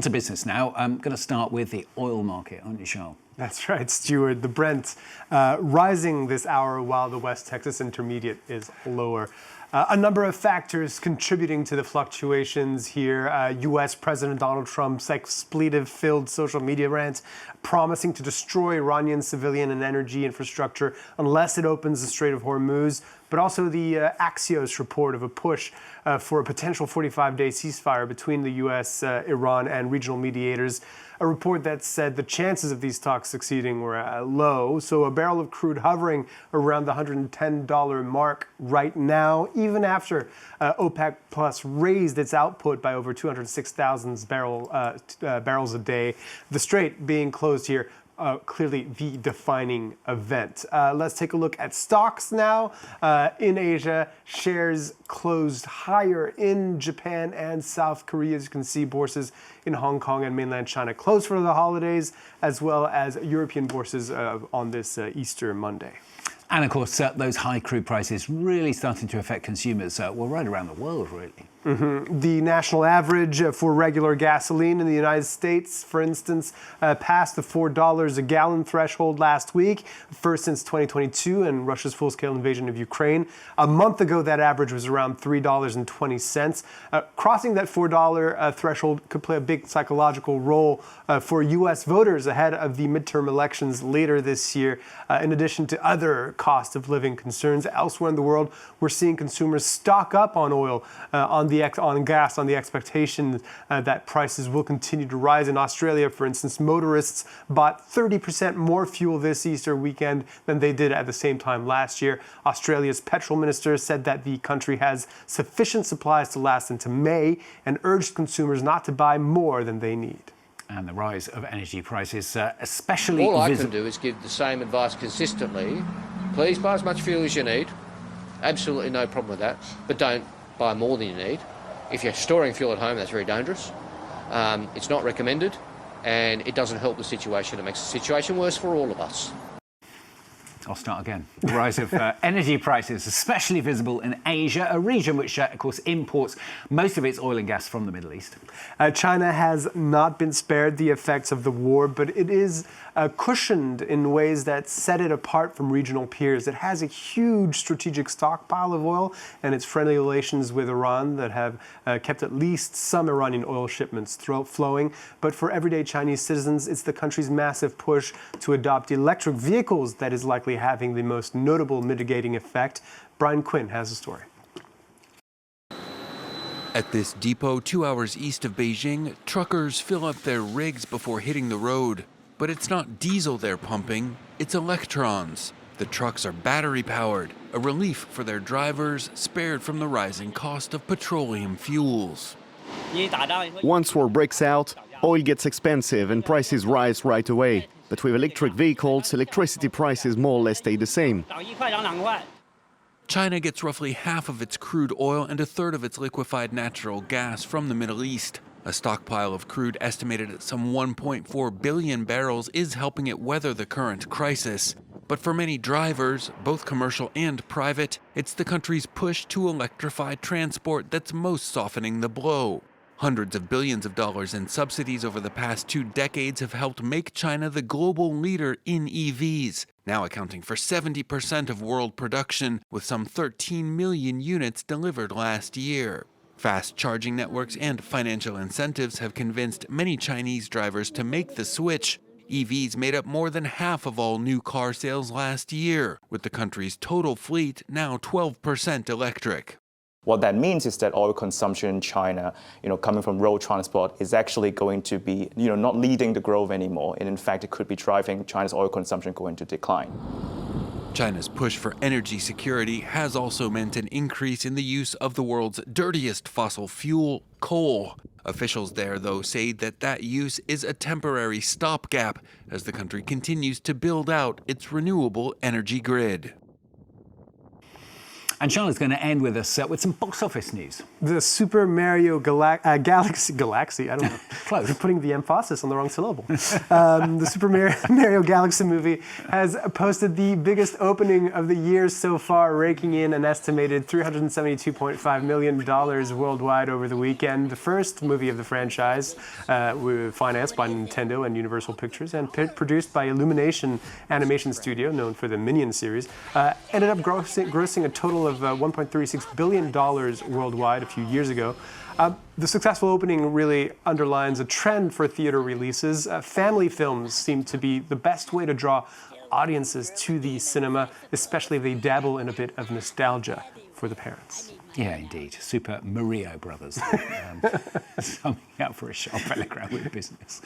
To business now. I'm going to start with the oil market, aren't you, Charles? That's right, Stuart. The Brent rising this hour while the West Texas Intermediate is lower. A number of factors contributing to the fluctuations here. U.S. President Donald Trump's expletive-filled social media rant promising to destroy Iranian civilian and energy infrastructure unless it opens the Strait of Hormuz, but also the Axios report of a push for a potential 45-day ceasefire between the U.S., Iran, and regional mediators. A report that said the chances of these talks succeeding were low. So a barrel of crude hovering around the $110 mark right now, even after OPEC Plus raised its output by over 206,000 barrels a day. The Strait being closed here, clearly the defining event. Let's take a look at stocks now. In Asia, shares closed higher in Japan and South Korea. As you can see, bourses in Hong Kong and mainland China closed for the holidays, as well as European bourses on this Easter Monday. And of course, those high crude prices really starting to affect consumers, right around the world, really. The national average for regular gasoline in the United States, for instance, passed the $4 a gallon threshold last week, first since 2022 and Russia's full-scale invasion of Ukraine. A month ago, that average was around $3.20. Crossing that $4 threshold could play a big psychological role for U.S. voters ahead of the midterm elections later this year. In addition to other cost of living concerns elsewhere in the world, we're seeing consumers stock up on oil, on gas, on the expectation that prices will continue to rise. In Australia, for instance, motorists bought 30% more fuel this Easter weekend than they did at the same time last year. Australia's petrol minister said that the country has sufficient supplies to last into May and urged consumers not to buy more than they need. And the rise of energy prices, especially all I can do is give the same advice consistently. Please buy as much fuel as you need. Absolutely no problem with that. But don't buy more than you need. If you're storing fuel at home, that's very dangerous. It's not recommended, and it doesn't help the situation. It makes the situation worse for all of us. I'll start again. The rise of energy prices, especially visible in Asia, a region which, of course, imports most of its oil and gas from the Middle East. China has not been spared the effects of the war, but it is cushioned in ways that set it apart from regional peers. It has a huge strategic stockpile of oil, and its friendly relations with Iran that have kept at least some Iranian oil shipments flowing. But for everyday Chinese citizens, it's the country's massive push to adopt electric vehicles that is likely having the most notable mitigating effect. Bryan Quinn has the story. At this depot 2 hours east of Beijing, truckers fill up their rigs before hitting the road. But it's not diesel they're pumping, it's electrons. The trucks are battery-powered, a relief for their drivers, spared from the rising cost of petroleum fuels. Once war breaks out, oil gets expensive and prices rise right away. But with electric vehicles, electricity prices more or less stay the same. China gets roughly half of its crude oil and a third of its liquefied natural gas from the Middle East. A stockpile of crude estimated at some 1.4 billion barrels is helping it weather the current crisis. But for many drivers, both commercial and private, it's the country's push to electrify transport that's most softening the blow. Hundreds of billions of dollars in subsidies over the past 2 decades have helped make China the global leader in EVs, now accounting for 70% of world production, with some 13 million units delivered last year. Fast charging networks and financial incentives have convinced many Chinese drivers to make the switch. EVs made up more than half of all new car sales last year, with the country's total fleet now 12% electric. What that means is that oil consumption in China, coming from road transport, is actually going to be, not leading the growth anymore. And in fact, it could be driving China's oil consumption going to decline. China's push for energy security has also meant an increase in the use of the world's dirtiest fossil fuel, coal. Officials there, though, say that use is a temporary stopgap as the country continues to build out its renewable energy grid. And Charlotte's going to end with us with some box office news. The Super Mario Galaxy, I don't know. Close. You're putting the emphasis on the wrong syllable. The Super Mario Galaxy movie has posted the biggest opening of the year so far, raking in an estimated $372.5 million worldwide over the weekend. The first movie of the franchise, financed by Nintendo and Universal Pictures and produced by Illumination Animation Studio, known for the Minions series, ended up grossing a total of $1.36 billion worldwide a few years ago. The successful opening really underlines a trend for theater releases. Family films seem to be the best way to draw audiences to the cinema, especially if they dabble in a bit of nostalgia for the parents. Yeah, indeed. Super Mario Brothers. Summing up for a sharp telegram with business.